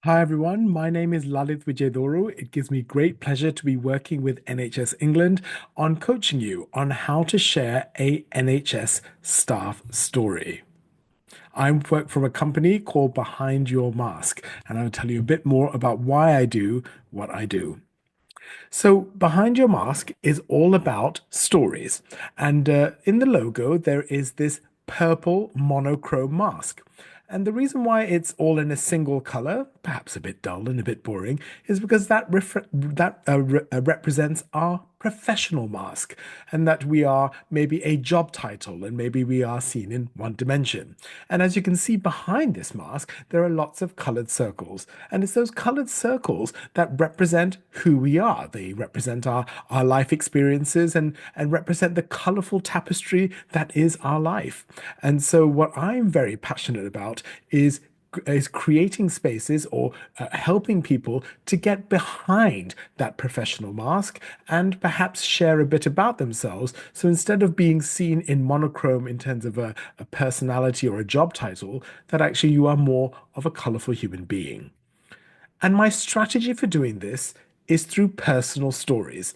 Hi everyone, my name is Lalit Wijedoru. It gives me great pleasure to be working with NHS England on coaching you on how to share a NHS staff story. I work for a company called Behind Your Mask, and I'll tell you a bit more about why I do what I do. So, Behind Your Mask is all about stories. And in the logo, there is this purple monochrome mask. And the reason why it's all in a single color, perhaps a bit dull and a bit boring, is because that represents our professional mask, and that we are maybe a job title, and maybe we are seen in one dimension. And as you can see behind this mask, there are lots of colored circles. And it's those colored circles that represent who we are. They represent our life experiences and represent the colorful tapestry that is our life. And so, what I'm very passionate about is creating spaces or helping people to get behind that professional mask and perhaps share a bit about themselves. So instead of being seen in monochrome in terms of a personality or a job title, that actually you are more of a colorful human being. And my strategy for doing this is through personal stories.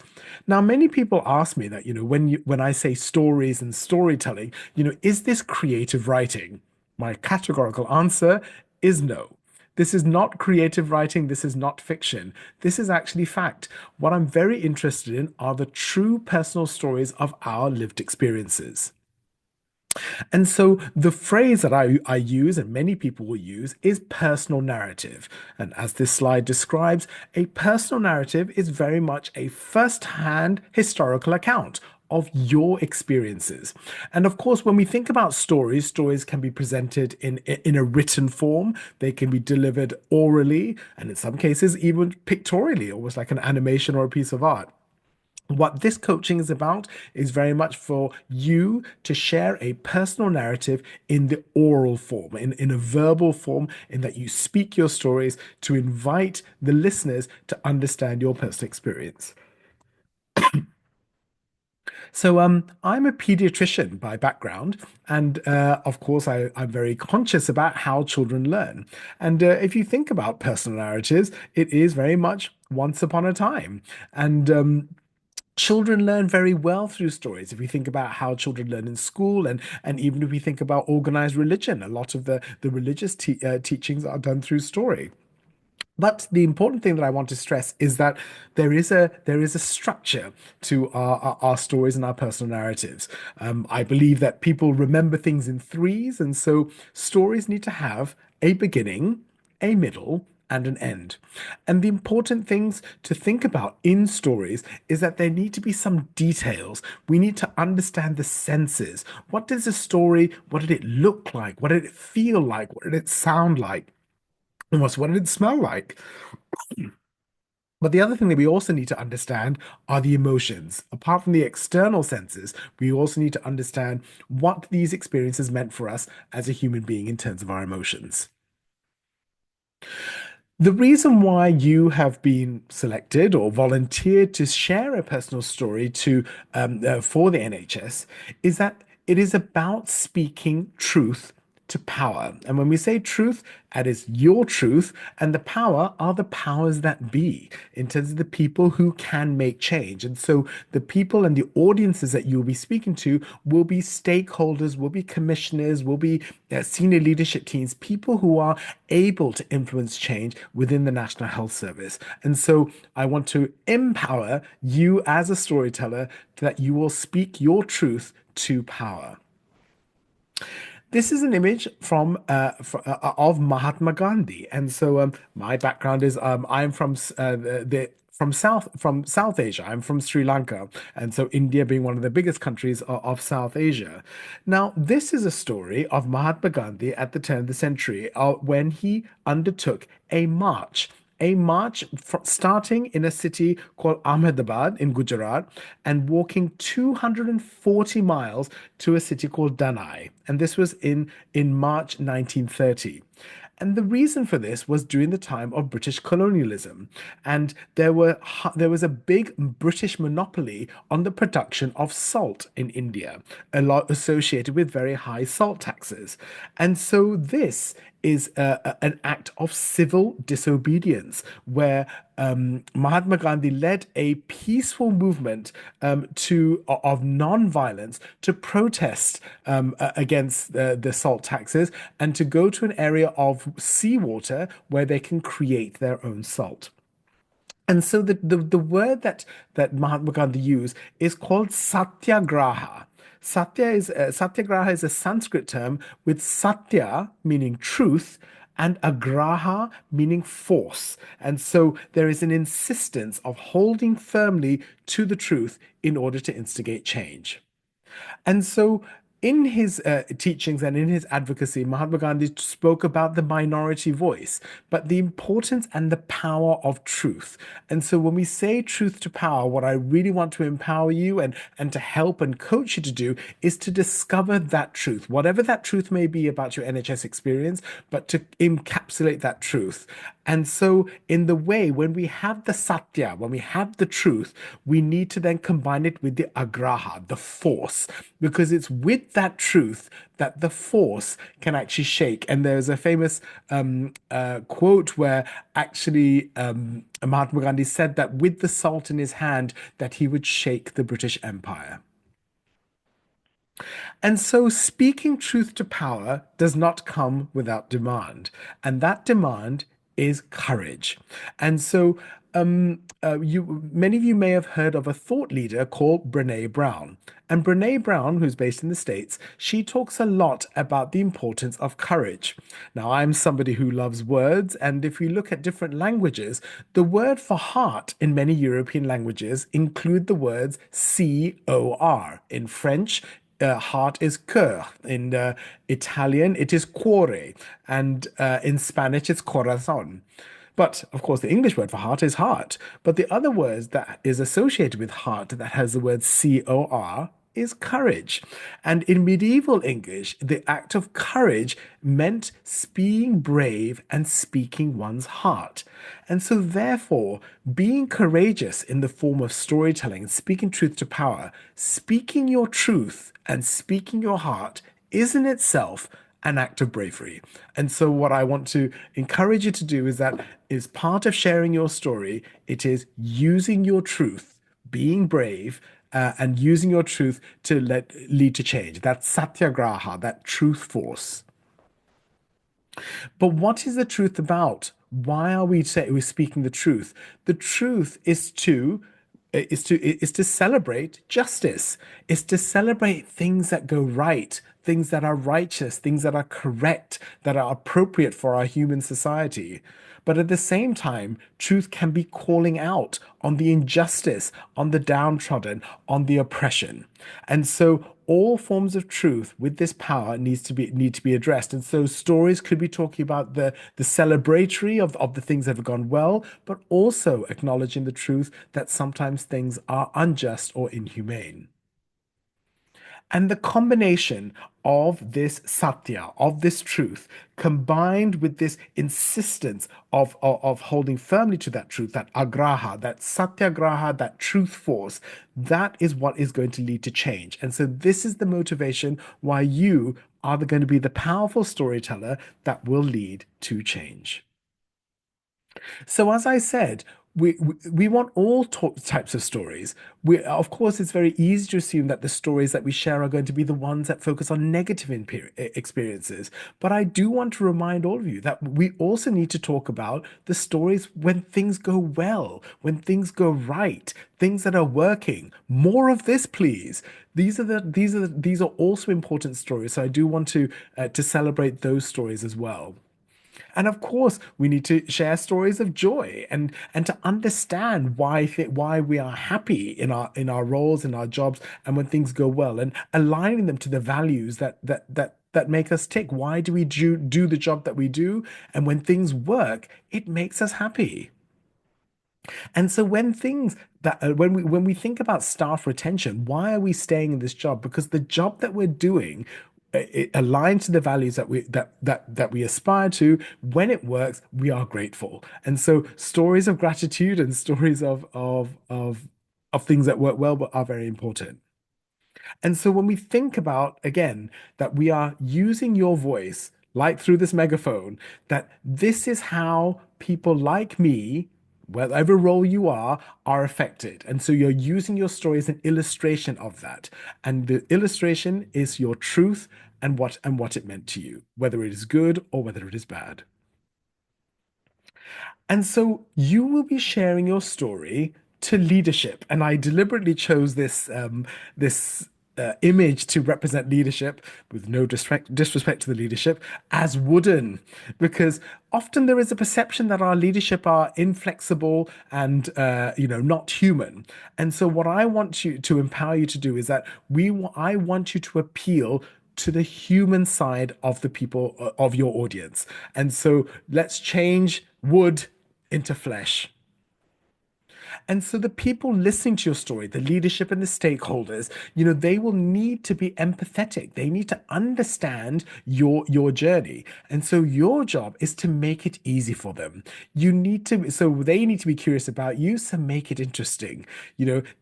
Now, many people ask me that, when I say stories and storytelling, is this creative writing? My categorical answer is no. This is not creative writing. This is not fiction. This is actually fact. What I'm very interested in are the true personal stories of our lived experiences. And so the phrase that I use and many people will use is personal narrative. And as this slide describes, a personal narrative is very much a first-hand historical account of your experiences. And of course, when we think about stories, stories can be presented in a written form. They can be delivered orally, and in some cases, even pictorially, almost like an animation or a piece of art. What this coaching is about is very much for you to share a personal narrative in the oral form, in a verbal form, in that you speak your stories to invite the listeners to understand your personal experience. So, I'm a pediatrician by background, and of course, I'm very conscious about how children learn. And if you think about personal narratives, it is very much once upon a time. And children learn very well through stories. If we think about how children learn in school, and even if we think about organized religion, a lot of the religious teachings are done through story. But the important thing that I want to stress is that there is a structure to our stories and our personal narratives. I believe that people remember things in threes, and so stories need to have a beginning, a middle, and an end. And the important things to think about in stories is that there need to be some details. We need to understand the senses. What does a story, what did it look like? What did it feel like? What did it sound like? Almost what did it smell like? But the other thing that we also need to understand are the emotions. Apart from the external senses, we also need to understand what these experiences meant for us as a human being in terms of our emotions. The reason why you have been selected or volunteered to share a personal story for the NHS is that it is about speaking truth to power. And when we say truth, that is your truth, and the power are the powers that be in terms of the people who can make change. And so the people and the audiences that you'll be speaking to will be stakeholders, will be commissioners, will be senior leadership teams, people who are able to influence change within the National Health Service. And so I want to empower you as a storyteller that you will speak your truth to power. This is an image of Mahatma Gandhi, and so my background is I'm from from South Asia. I'm from Sri Lanka, and so India being one of the biggest countries of South Asia. Now, this is a story of Mahatma Gandhi at the turn of the century, when he undertook a march starting in a city called Ahmedabad in Gujarat and walking 240 miles to a city called Danai. And this was in March 1930. And the reason for this was during the time of British colonialism. And there was a big British monopoly on the production of salt in India, a lot associated with very high salt taxes. And so this is an act of civil disobedience, where Mahatma Gandhi led a peaceful movement of non-violence to protest against the salt taxes and to go to an area of seawater where they can create their own salt. And so the word that Mahatma Gandhi used is called satyagraha. Satyagraha is a Sanskrit term with satya meaning truth and agraha meaning force. And so there is an insistence of holding firmly to the truth in order to instigate change. And so, in his teachings and in his advocacy, Mahatma Gandhi spoke about the minority voice, but the importance and the power of truth. And so, when we say truth to power, what I really want to empower you and to help and coach you to do is to discover that truth, whatever that truth may be about your NHS experience, but to encapsulate that truth. And so, in the way, when we have the satya, when we have the truth, we need to then combine it with the agraha, the force, because it's with that truth that the force can actually shake. And there's a famous quote where actually Mahatma Gandhi said that with the salt in his hand, that he would shake the British Empire. And so speaking truth to power does not come without demand. And that demand is courage. And so many of you may have heard of a thought leader called Brene Brown. And Brene Brown, who's based in the States, she talks a lot about the importance of courage. Now, I'm somebody who loves words, and if we look at different languages, the word for heart in many European languages include the words C-O-R. In French, heart is cœur. In Italian, it is cuore. And in Spanish, it's corazón. But of course, the English word for heart is heart. But the other word that is associated with heart that has the word C-O-R is courage. And in medieval English, the act of courage meant being brave and speaking one's heart. And so, therefore, being courageous in the form of storytelling and speaking truth to power, speaking your truth and speaking your heart is in itself an act of bravery. And so, what I want to encourage you to do is that is part of sharing your story, it is using your truth, being brave, and using your truth to lead to change. That satyagraha, that truth force. But what is the truth about? Why are we're speaking the truth? The truth is to celebrate justice. Is to celebrate things that go right, things that are righteous, things that are correct, that are appropriate for our human society. But at the same time, truth can be calling out on the injustice, on the downtrodden, on the oppression. And so all forms of truth with this power need to be addressed. And so stories could be talking about the celebratory of the things that have gone well, but also acknowledging the truth that sometimes things are unjust or inhumane. And the combination of this satya, of this truth, combined with this insistence of holding firmly to that truth, that agraha, that satyagraha, that truth force, that is what is going to lead to change. And so this is the motivation why you are going to be the powerful storyteller that will lead to change. So, as I said, we want all types of stories. Of course, it's very easy to assume that the stories that we share are going to be the ones that focus on negative experiences. But I do want to remind all of you that we also need to talk about the stories when things go well, when things go right, things that are working. More of this, please. These are also important stories. So I do want to celebrate those stories as well. And of course, we need to share stories of joy and to understand why we are happy in our roles, in our jobs, and when things go well, and aligning them to the values that make us tick. Why do we do the job that we do? And when things work, it makes us happy. And so when we think about staff retention, why are we staying in this job? Because the job that we're doing it aligns to the values that we aspire to. When it works, we are grateful. And so stories of gratitude and stories of things that work well are very important. And so when we think about, again, that we are using your voice like through this megaphone, that this is how people like me, whatever role you are affected. And so you're using your story as an illustration of that. And the illustration is your truth and what it meant to you, whether it is good or whether it is bad. And so you will be sharing your story to leadership. And I deliberately chose this image to represent leadership, with no disrespect to the leadership, as wooden, because often there is a perception that our leadership are inflexible and not human. And so what I want you to empower you to do is that I want you to appeal to the human side of the people of your audience. And so let's change wood into flesh. And so the people listening to your story, the leadership and the stakeholders, they will need to be empathetic. They need to understand your journey. And so your job is to make it easy for them. So they need to be curious about you, so make it interesting.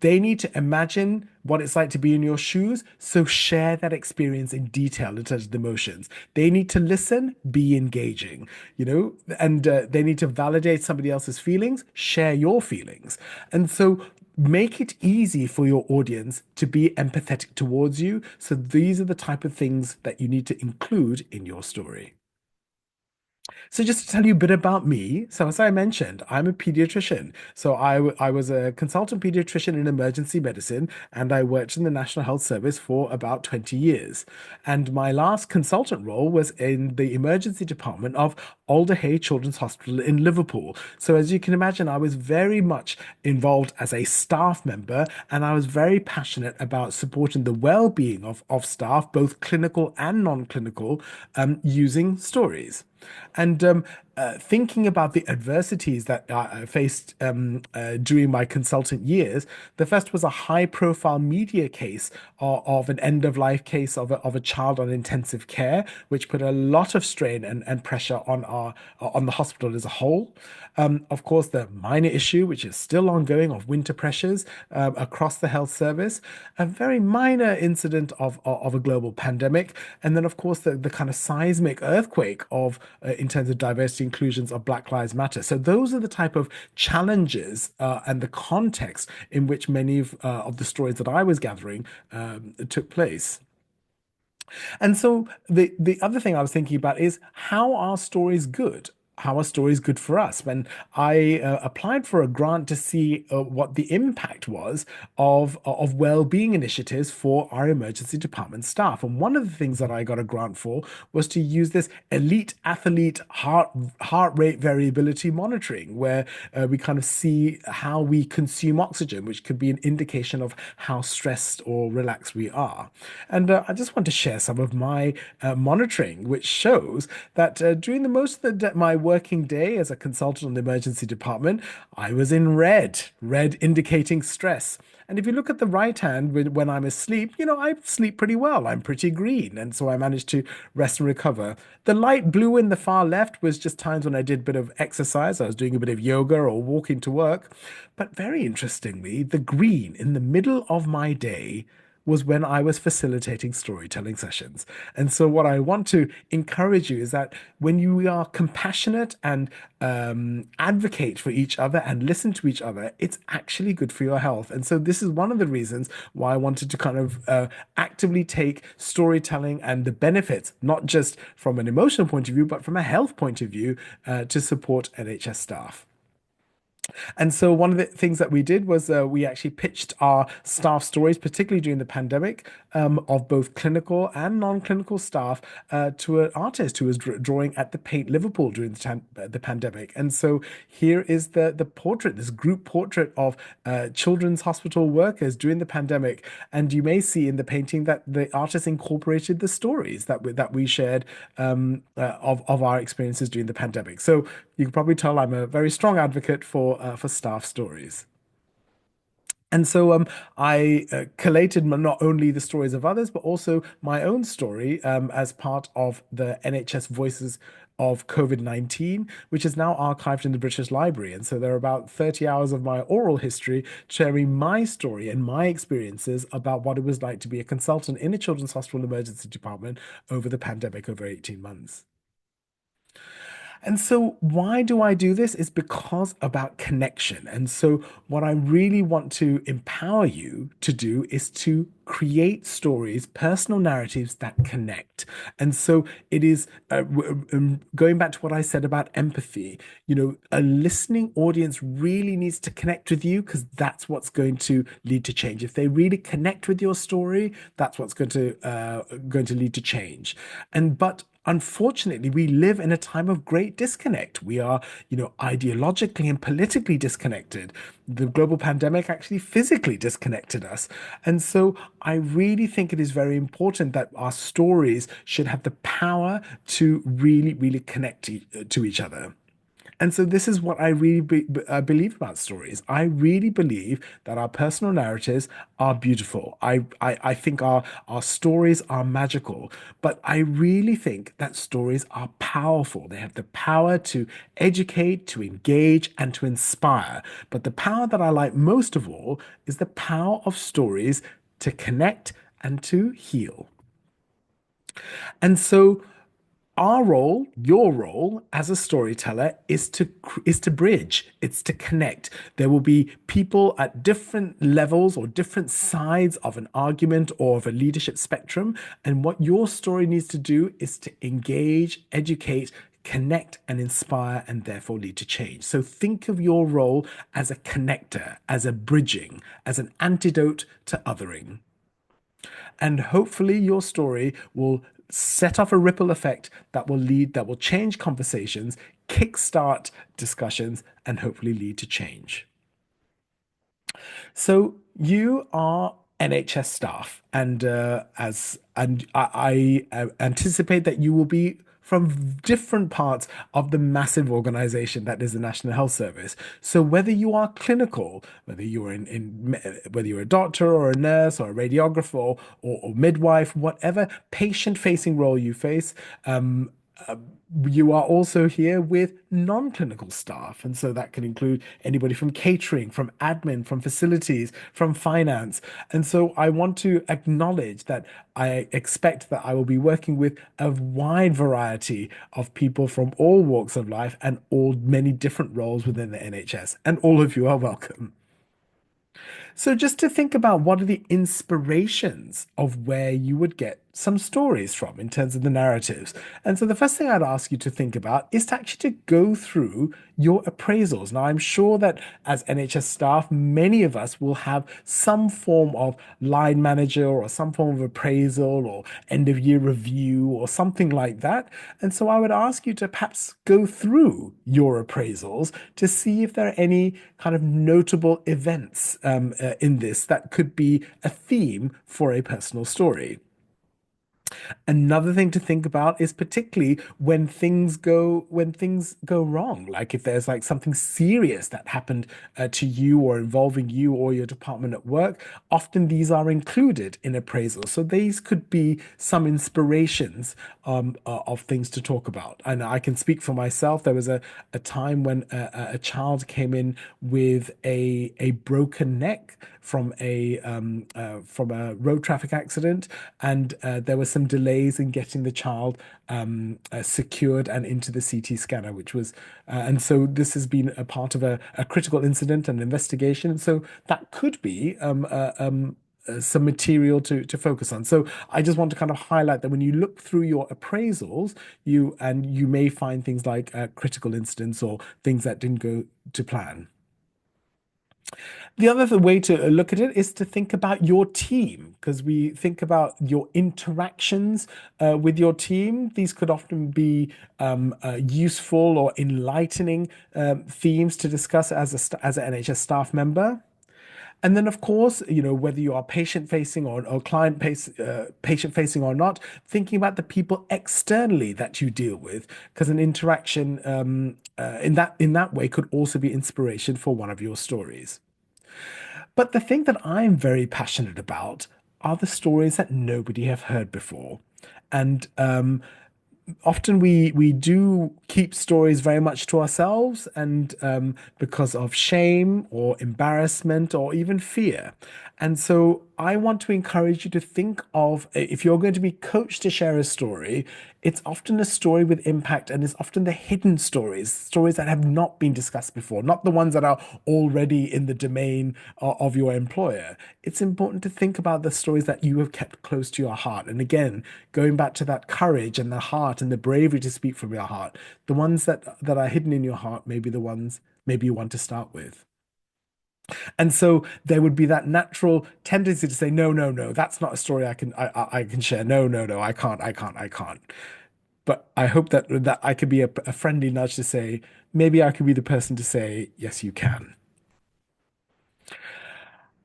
They need to imagine what it's like to be in your shoes, so share that experience in detail in terms of the emotions. They need to listen, be engaging, and they need to validate somebody else's feelings, share your feelings. And so make it easy for your audience to be empathetic towards you. So these are the type of things that you need to include in your story. So just to tell you a bit about me, so as I mentioned, I'm a pediatrician. So I was a consultant pediatrician in emergency medicine, and I worked in the National Health Service for about 20 years. And my last consultant role was in the emergency department of Alder Children's Hospital in Liverpool. So as you can imagine, I was very much involved as a staff member, and I was very passionate about supporting the well-being of staff, both clinical and non-clinical, using stories. And thinking about the adversities that I faced during my consultant years, the first was a high-profile media case of an end-of-life case of a child on intensive care, which put a lot of strain and pressure on the hospital as a whole. Of course, the minor issue, which is still ongoing, of winter pressures across the health service, a very minor incident of a global pandemic, and then, of course, the kind of seismic earthquake in terms of diversity inclusions of Black Lives Matter. So those are the type of challenges and the context in which many of the stories that I was gathering took place. And so the other thing I was thinking about is, how are stories good? How are stories good for us? When I applied for a grant to see what the impact was of well-being initiatives for our emergency department staff, and one of the things that I got a grant for was to use this elite athlete heart rate variability monitoring, where we kind of see how we consume oxygen, which could be an indication of how stressed or relaxed we are. And I just want to share some of my monitoring, which shows that during the most of my working day as a consultant in the emergency department, I was in red indicating stress. And if you look at the right hand when I'm asleep, I sleep pretty well. I'm pretty green. And so I managed to rest and recover. The light blue in the far left was just times when I did a bit of exercise. I was doing a bit of yoga or walking to work. But very interestingly, the green in the middle of my day was when I was facilitating storytelling sessions. And so, what I want to encourage you is that when you are compassionate and advocate for each other and listen to each other, it's actually good for your health. And so, this is one of the reasons why I wanted to kind of actively take storytelling and the benefits, not just from an emotional point of view, but from a health point of view, to support NHS staff. And so one of the things that we did was we actually pitched our staff stories, particularly during the pandemic, of both clinical and non-clinical staff, to an artist who was drawing at the Paint Liverpool during the pandemic. And so here is the portrait, this group portrait of children's hospital workers during the pandemic. And you may see in the painting that the artist incorporated the stories that we shared of our experiences during the pandemic. So you can probably tell I'm a very strong advocate for staff stories. And so I collated not only the stories of others, but also my own story as part of the NHS Voices of COVID-19, which is now archived in the British Library. And so there are about 30 hours of my oral history sharing my story and my experiences about what it was like to be a consultant in a children's hospital emergency department over the pandemic over 18 months. And so, why do I do this? Is because about connection. And so, what I really want to empower you to do is to create stories, personal narratives that connect. And so, it is going back to what I said about empathy. A listening audience really needs to connect with you because that's what's going to lead to change. If they really connect with your story, that's what's going to lead to change. And but unfortunately, we live in a time of great disconnect. We are, ideologically and politically disconnected. The global pandemic actually physically disconnected us. And so I really think it is very important that our stories should have the power to really, really connect to each other. And so this is what I really believe about stories. I really believe that our personal narratives are beautiful. I think our stories are magical, but I really think that stories are powerful. They have the power to educate, to engage, and to inspire. But the power that I like most of all is the power of stories to connect and to heal. And so our role, your role as a storyteller is to bridge, it's to connect. There will be people at different levels or different sides of an argument or of a leadership spectrum, and what your story needs to do is to engage, educate, connect and inspire and therefore lead to change. So think of your role as a connector, as a bridging, as an antidote to othering. And hopefully, your story will set off a ripple effect that will change conversations, kickstart discussions, and hopefully lead to change. So you are NHS staff, and I anticipate that you will be from different parts of the massive organization that is the National Health Service. So whether you are clinical, whether you're whether you're a doctor or a nurse or a radiographer or midwife, whatever patient-facing role you face, you are also here with non-clinical staff. And so that can include anybody from catering, from admin, from facilities, from finance. And so I want to acknowledge that I expect that I will be working with a wide variety of people from all walks of life and all many different roles within the NHS. And all of you are welcome. So, just to think about what are the inspirations of where you would get some stories from in terms of the narratives. And so, the first thing I'd ask you to think about is to actually to go through your appraisals. Now, I'm sure that as NHS staff, many of us will have some form of line manager or some form of appraisal or end of year review or something like that. And so, I would ask you to perhaps go through your appraisals to see if there are any kind of notable events in this that could be a theme for a personal story. Another thing to think about is particularly when things go wrong, like if there's like something serious that happened to you or involving you or your department at work. Often these are included in appraisals, so these could be some inspirations of things to talk about. And I can speak for myself. There was a time when a child came in with a broken neck from a road traffic accident, and there were some delays in getting the child secured and into the CT scanner, which was and so this has been a part of a critical incident and investigation. And so that could be some material to focus on. So I just want to kind of highlight that when you look through your appraisals, you may find things like critical incidents or things that didn't go to plan. The other way to look at it is to think about your team, because we think about your interactions with your team. These could often be useful or enlightening themes to discuss as an NHS staff member. And then, of course, whether you are patient facing or patient facing or not, thinking about the people externally that you deal with, because an interaction in that way could also be inspiration for one of your stories. But the thing that I'm very passionate about are the stories that nobody have heard before. And often we do keep stories very much to ourselves, and because of shame or embarrassment or even fear. And so I want to encourage you to think of if you're going to be coached to share a story, it's often a story with impact and it's often the hidden stories, stories that have not been discussed before, not the ones that are already in the domain of your employer. It's important to think about the stories that you have kept close to your heart. And again, going back to that courage and the heart and the bravery to speak from your heart, the ones that are hidden in your heart may be the ones maybe you want to start with. And so there would be that natural tendency to say, no, no, no, that's not a story I can share. No, no, no, I can't. But I hope that I could be a friendly nudge to say, maybe I could be the person to say, yes, you can.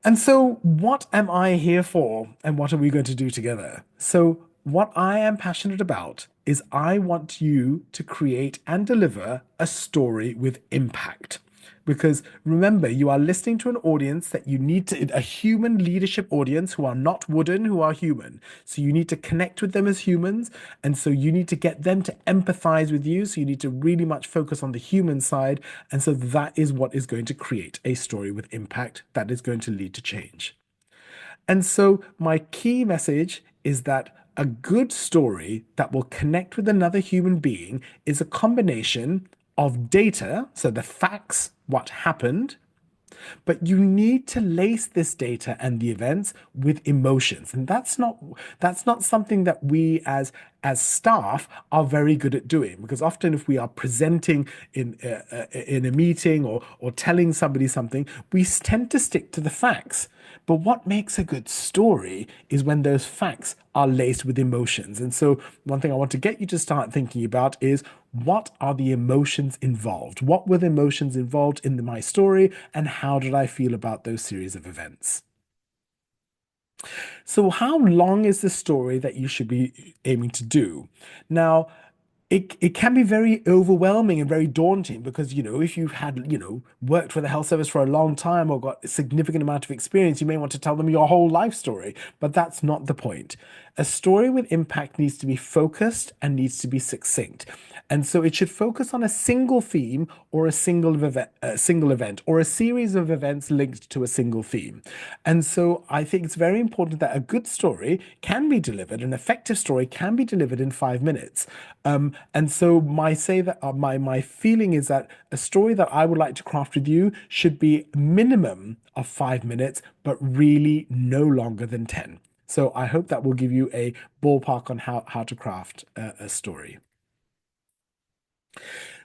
And so, what am I here for, and what are we going to do together? So, what I am passionate about is I want you to create and deliver a story with impact. Because remember, you are listening to an audience that you need to, a human leadership audience who are not wooden, who are human. So you need to connect with them as humans. And so you need to get them to empathize with you. So you need to really much focus on the human side. And so that is what is going to create a story with impact that is going to lead to change. And so, my key message is that a good story that will connect with another human being is a combination of data, so the facts, what happened, but you need to lace this data and the events with emotions. And that's not something that we as staff are very good at doing, because often if we are presenting in a meeting or telling somebody something, we tend to stick to the facts. But what makes a good story is when those facts are laced with emotions. And so, one thing I want to get you to start thinking about is, what are the emotions involved? What were the emotions involved in my story, and how did I feel about those series of events? So, how long is the story that you should be aiming to do? Now, it can be very overwhelming and very daunting because, if you've had, worked for the health service for a long time or got a significant amount of experience, you may want to tell them your whole life story, but that's not the point. A story with impact needs to be focused and needs to be succinct. And so it should focus on a single theme or a single event or a series of events linked to a single theme. And so I think it's very important that a good story can be delivered, an effective story can be delivered in 5 minutes. And so my feeling is that a story that I would like to craft with you should be minimum of 5 minutes, but really no longer than 10. So I hope that will give you a ballpark on how to craft a story.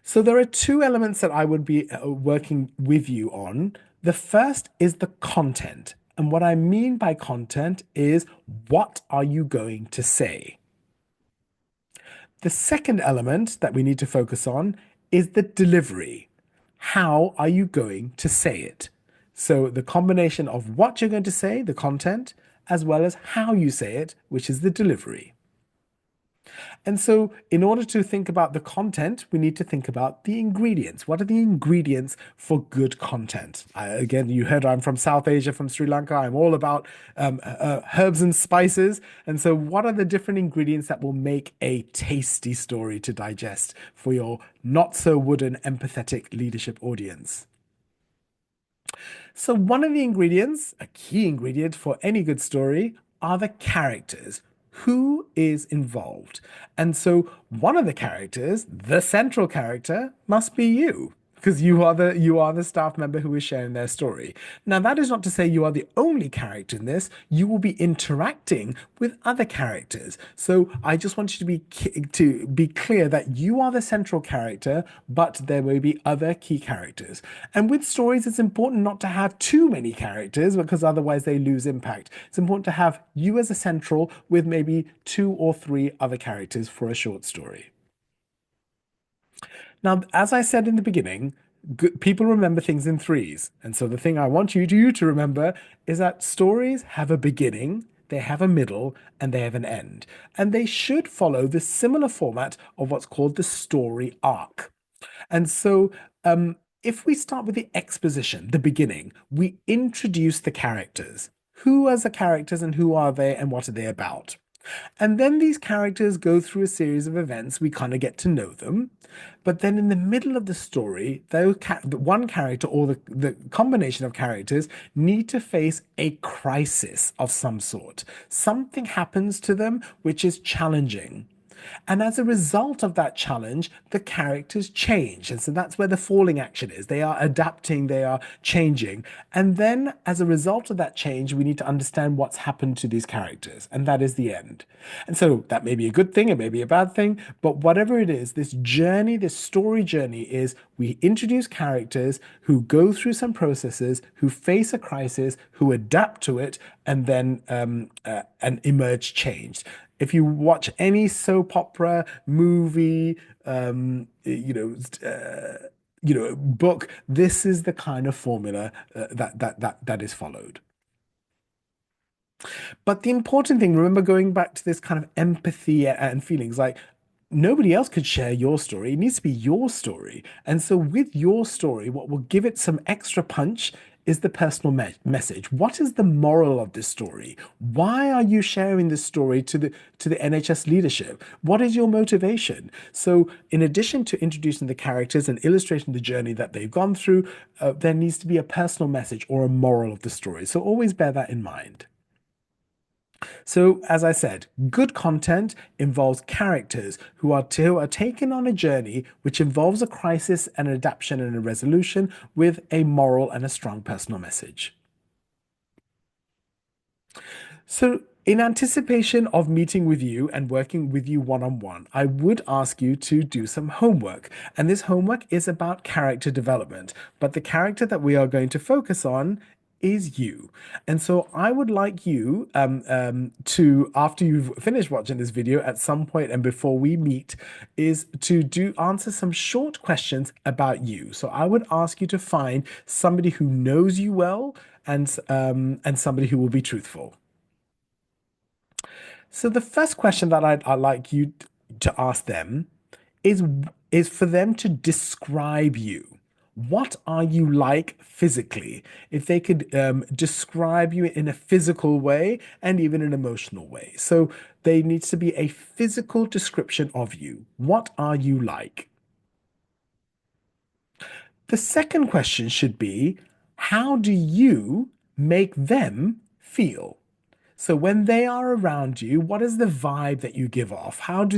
So there are two elements that I would be working with you on. The first is the content. And what I mean by content is, what are you going to say? The second element that we need to focus on is the delivery. How are you going to say it? So the combination of what you're going to say, the content, as well as how you say it, which is the delivery. And so, in order to think about the content, we need to think about the ingredients. What are the ingredients for good content? Again, you heard I'm from South Asia, from Sri Lanka. I'm all about herbs and spices. And so, what are the different ingredients that will make a tasty story to digest for your not so wooden, empathetic leadership audience? So, one of the ingredients, a key ingredient for any good story, are the characters. Who is involved? And so, one of the characters, the central character, must be you. Because you are the staff member who is sharing their story. Now, that is not to say you are the only character in this. You will be interacting with other characters. So I just want you to be clear that you are the central character, but there will be other key characters. And with stories, it's important not to have too many characters because otherwise they lose impact. It's important to have you as a central with maybe two or three other characters for a short story. Now, as I said in the beginning, people remember things in threes. And so the thing I want you to remember is that stories have a beginning, they have a middle, and they have an end. And they should follow the similar format of what's called the story arc. And so, if we start with the exposition, the beginning, we introduce the characters. Who are the characters and who are they and what are they about? And then these characters go through a series of events. We kind of get to know them. But then in the middle of the story, the one character or the combination of characters need to face a crisis of some sort. Something happens to them which is challenging. And as a result of that challenge, the characters change. And so that's where the falling action is. They are adapting, they are changing. And then as a result of that change, we need to understand what's happened to these characters. And that is the end. And so that may be a good thing, it may be a bad thing, but whatever it is, this journey, this story journey is we introduce characters who go through some processes, who face a crisis, who adapt to it, and emerge changed. If you watch any soap opera, movie, book, this is the kind of formula that is followed. But the important thing, remember going back to this kind of empathy and feelings, like nobody else could share your story. It needs to be your story. And so with your story, what will give it some extra punch is the personal message. What is the moral of this story? Why are you sharing this story to the NHS leadership? What is your motivation? So in addition to introducing the characters and illustrating the journey that they've gone through, there needs to be a personal message or a moral of the story. So always bear that in mind. So, as I said, good content involves characters who are taken on a journey which involves a crisis, an adaptation, and a resolution with a moral and a strong personal message. So, in anticipation of meeting with you and working with you one on one, I would ask you to do some homework. And this homework is about character development. But the character that we are going to focus on is you. And so I would like you to, after you've finished watching this video at some point and before we meet, is to do answer some short questions about you. So I would ask you to find somebody who knows you well and somebody who will be truthful. So the first question that I'd like you to ask them is is for them to describe you. What are you like physically? If they could describe you in a physical way and even an emotional way. So there needs to be a physical description of you. What are you like? The second question should be, how do you make them feel? So when they are around you, what is the vibe that you give off? How do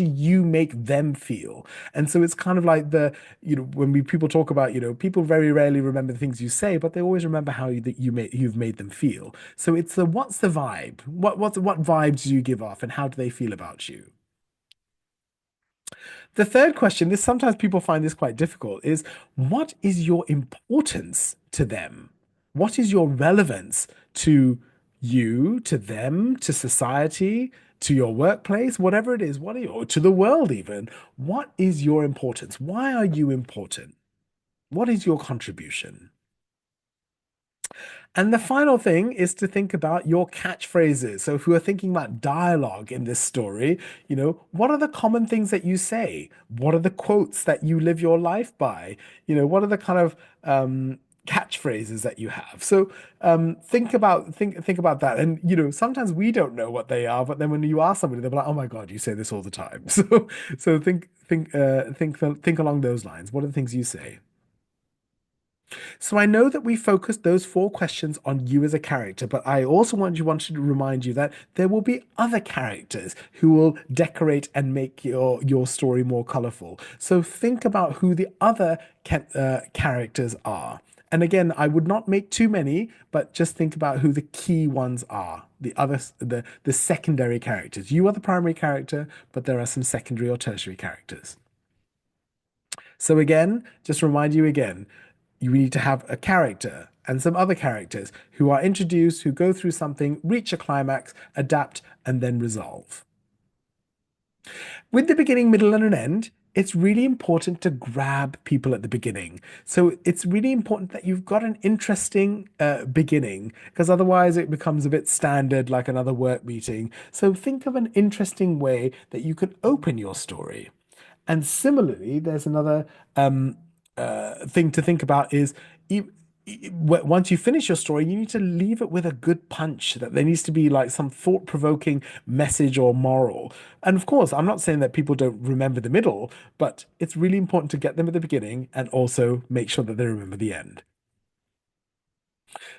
you make them feel? And so it's kind of like when people talk about, people very rarely remember the things you say, but they always remember how you've made them feel. So it's what's the vibe? What vibes do you give off and how do they feel about you? The third question, this sometimes people find this quite difficult, is what is your importance to them? What is your relevance to you, to them, to society, to your workplace, whatever it is, or to the world even? What is your importance? Why are you important? What is your contribution? And the final thing is to think about your catchphrases. So if we are thinking about dialogue in this story, what are the common things that you say? What are the quotes that you live your life by? What are the kind of catchphrases that you have? So think about that. And sometimes we don't know what they are, but then when you ask somebody, they'll be like, "Oh my God, you say this all the time." So think along those lines. What are the things you say? So I know that we focused those four questions on you as a character, but I also wanted to remind you that there will be other characters who will decorate and make your story more colorful. So think about who the other characters are. And again, I would not make too many, but just think about who the key ones are. The secondary characters. You are the primary character, but there are some secondary or tertiary characters. So again, just remind you again, you need to have a character and some other characters who are introduced, who go through something, reach a climax, adapt, and then resolve. With the beginning, middle, and an end, it's really important to grab people at the beginning. So it's really important that you've got an interesting beginning, because otherwise it becomes a bit standard, like another work meeting. So think of an interesting way that you could open your story. And similarly, there's another thing to think about is once you finish your story, you need to leave it with a good punch, that there needs to be like some thought-provoking message or moral. And of course, I'm not saying that people don't remember the middle, but it's really important to get them at the beginning and also make sure that they remember the end.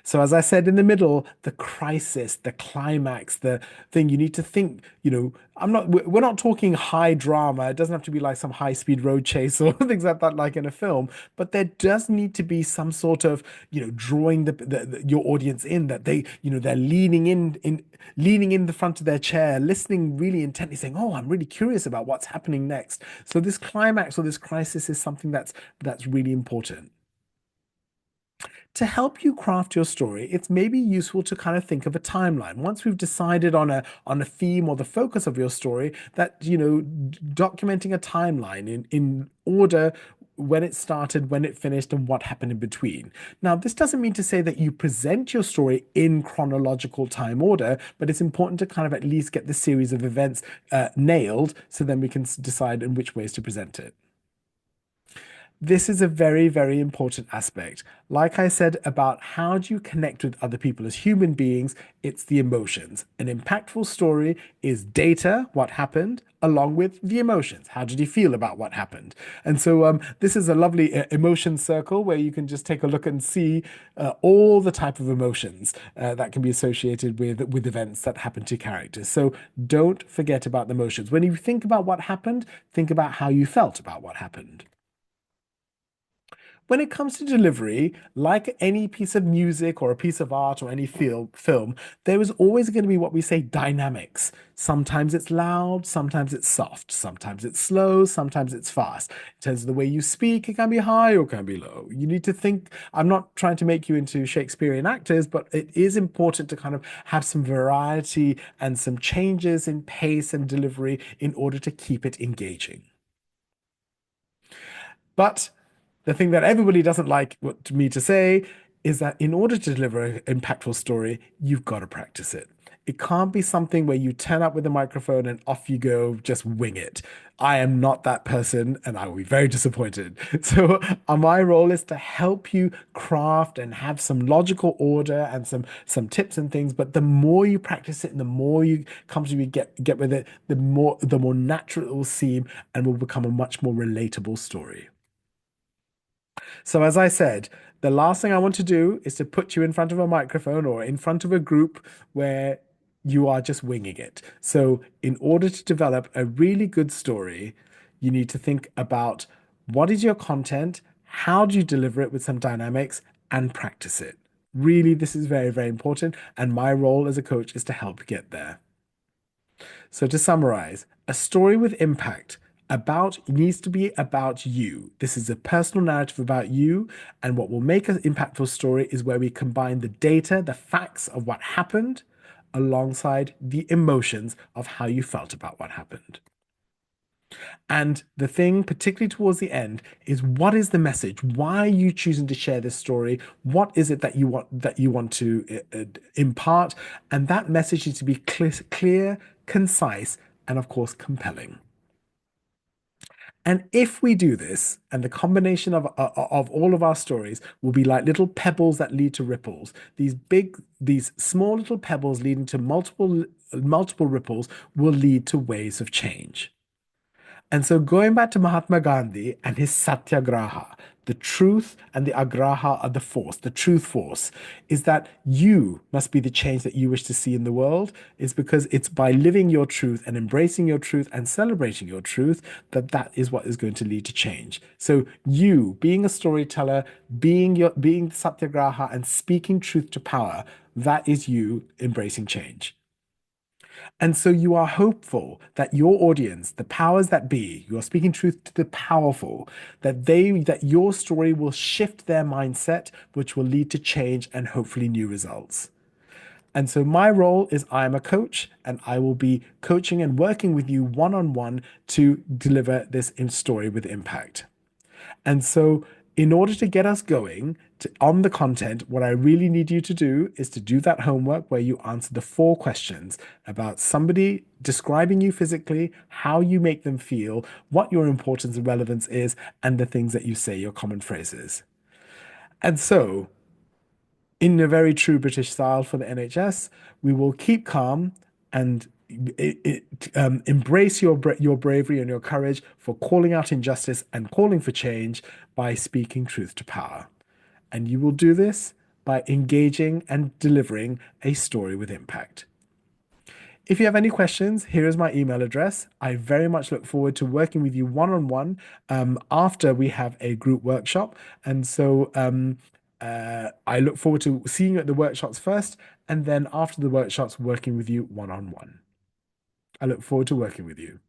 So, as I said in the middle, the crisis, the climax, the thing you need to think, we're not talking high drama. It doesn't have to be like some high-speed road chase or things like that, like in a film, but there does need to be some sort of, drawing your audience in, that they're leaning in the front of their chair, listening really intently, saying, "Oh, I'm really curious about what's happening next." So this climax or this crisis is something that's really important. To help you craft your story, it's maybe useful to kind of think of a timeline. Once we've decided on a theme or the focus of your story, that documenting a timeline in order, when it started, when it finished, and what happened in between. Now, this doesn't mean to say that you present your story in chronological time order, but it's important to kind of at least get the series of events nailed, so then we can decide in which ways to present it. This is a very, very important aspect. Like I said about how do you connect with other people as human beings, it's the emotions. An impactful story is data, what happened, along with the emotions. How did you feel about what happened? And so this is a lovely emotion circle where you can just take a look and see all the type of emotions that can be associated with events that happen to characters. So don't forget about the emotions. When you think about what happened, think about how you felt about what happened. When it comes to delivery, like any piece of music or a piece of art or any film, there is always going to be what we say dynamics. Sometimes it's loud, sometimes it's soft, sometimes it's slow, sometimes it's fast. In terms of the way you speak, it can be high or it can be low. You need to think, I'm not trying to make you into Shakespearean actors, but it is important to kind of have some variety and some changes in pace and delivery in order to keep it engaging. But the thing that everybody doesn't like me to say is that in order to deliver an impactful story, you've got to practice it. It can't be something where you turn up with a microphone and off you go, just wing it. I am not that person and I will be very disappointed. So, my role is to help you craft and have some logical order and some tips and things. But the more you practice it and the more you comfortably get with it, the more natural it will seem and will become a much more relatable story. So, as I said, the last thing I want to do is to put you in front of a microphone or in front of a group where you are just winging it. So, in order to develop a really good story, you need to think about what is your content, how do you deliver it with some dynamics, and practice it. Really, this is very, very important. And my role as a coach is to help get there. So to summarize, a story with impact about needs to be about you. This is a personal narrative about you, and what will make an impactful story is where we combine the data, the facts of what happened, alongside the emotions of how you felt about what happened. And the thing, particularly towards the end, is what is the message? Why are you choosing to share this story? What is it that you want to impart? And that message needs to be clear, concise, and of course compelling. And if we do this, and the combination of all of our stories will be like little pebbles that lead to ripples, these small little pebbles leading to multiple ripples will lead to waves of change. And so going back to Mahatma Gandhi and his satyagraha, the truth and the agraha are the force, the truth force, is that you must be the change that you wish to see in the world. Is because it's by living your truth and embracing your truth and celebrating your truth that is what is going to lead to change. So you being a storyteller, being satyagraha and speaking truth to power, that is you embracing change. And so you are hopeful that your audience, the powers that be, you are speaking truth to the powerful, that your story will shift their mindset, which will lead to change and hopefully new results. And so my role is I am a coach and I will be coaching and working with you one on one to deliver this story with impact. And so, in order to get us going on the content, what I really need you to do is to do that homework where you answer the four questions about somebody describing you physically, how you make them feel, what your importance and relevance is, and the things that you say, your common phrases. And so, in a very true British style for the NHS, we will keep calm and embrace your bravery and your courage for calling out injustice and calling for change by speaking truth to power. And you will do this by engaging and delivering a story with impact. If you have any questions, here is my email address. I very much look forward to working with you one on one after we have a group workshop. And so I look forward to seeing you at the workshops first, and then after the workshops, working with you one on one. I look forward to working with you.